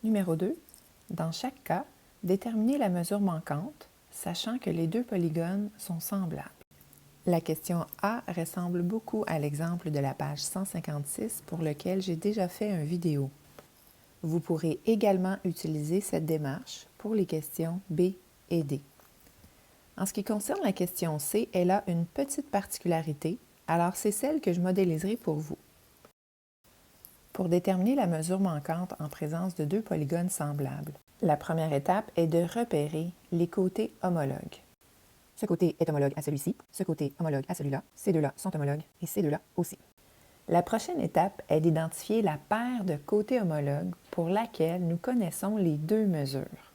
Numéro 2. Dans chaque cas, déterminez la mesure manquante, sachant que les deux polygones sont semblables. La question A ressemble beaucoup à l'exemple de la page 156 pour lequel j'ai déjà fait une vidéo. Vous pourrez également utiliser cette démarche pour les questions B et D. En ce qui concerne la question C, elle a une petite particularité, alors c'est celle que je modéliserai pour vous. Pour déterminer la mesure manquante en présence de deux polygones semblables, la première étape est de repérer les côtés homologues. Ce côté est homologue à celui-ci, ce côté homologue à celui-là, ces deux-là sont homologues et ces deux-là aussi. La prochaine étape est d'identifier la paire de côtés homologues pour laquelle nous connaissons les deux mesures.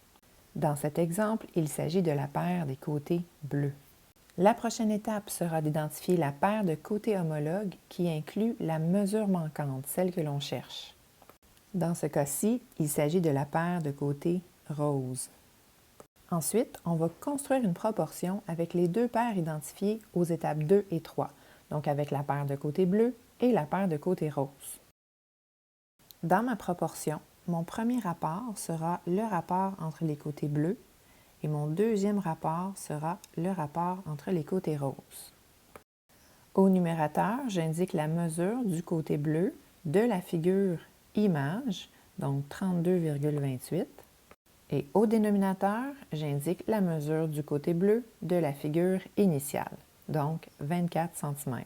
Dans cet exemple, il s'agit de la paire des côtés bleus. La prochaine étape sera d'identifier la paire de côtés homologues qui inclut la mesure manquante, celle que l'on cherche. Dans ce cas-ci, il s'agit de la paire de côtés roses. Ensuite, on va construire une proportion avec les deux paires identifiées aux étapes 2 et 3, donc avec la paire de côtés bleus et la paire de côtés roses. Dans ma proportion, mon premier rapport sera le rapport entre les côtés bleus et mon deuxième rapport sera le rapport entre les côtés roses. Au numérateur, j'indique la mesure du côté bleu de la figure image, donc 32,28. Et au dénominateur, j'indique la mesure du côté bleu de la figure initiale, donc 24 cm.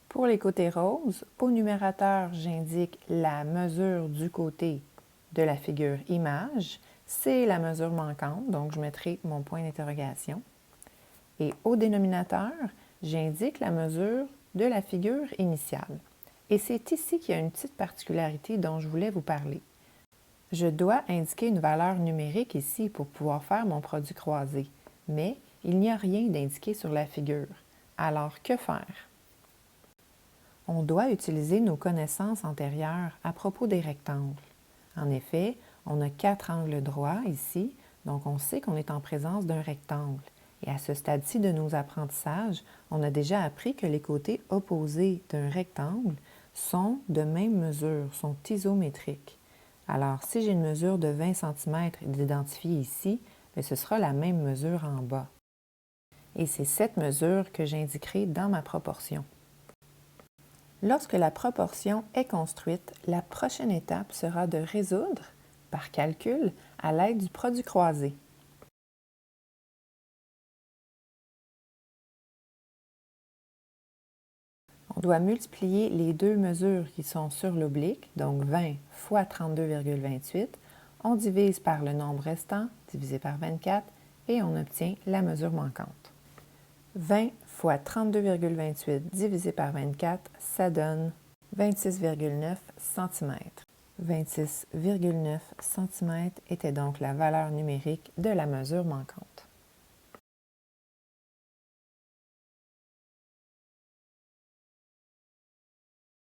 Pour les côtés roses, au numérateur, j'indique la mesure du côté de la figure image. C'est la mesure manquante, donc je mettrai mon point d'interrogation. Et au dénominateur, j'indique la mesure de la figure initiale. Et c'est ici qu'il y a une petite particularité dont je voulais vous parler. Je dois indiquer une valeur numérique ici pour pouvoir faire mon produit croisé, mais il n'y a rien d'indiqué sur la figure. Alors, que faire? On doit utiliser nos connaissances antérieures à propos des rectangles. En effet, on a 4 angles droits ici, donc on sait qu'on est en présence d'un rectangle. Et à ce stade-ci de nos apprentissages, on a déjà appris que les côtés opposés d'un rectangle sont de même mesure, sont isométriques. Alors, si j'ai une mesure de 20 cm d'identifier ici, ce sera la même mesure en bas. Et c'est cette mesure que j'indiquerai dans ma proportion. Lorsque la proportion est construite, la prochaine étape sera de résoudre, par calcul, à l'aide du produit croisé. On doit multiplier les deux mesures qui sont sur l'oblique, donc 20 fois 32,28. On divise par le nombre restant, divisé par 24, et on obtient la mesure manquante. 20 fois 32,28 divisé par 24, ça donne 26,9 cm. 26,9 cm était donc la valeur numérique de la mesure manquante.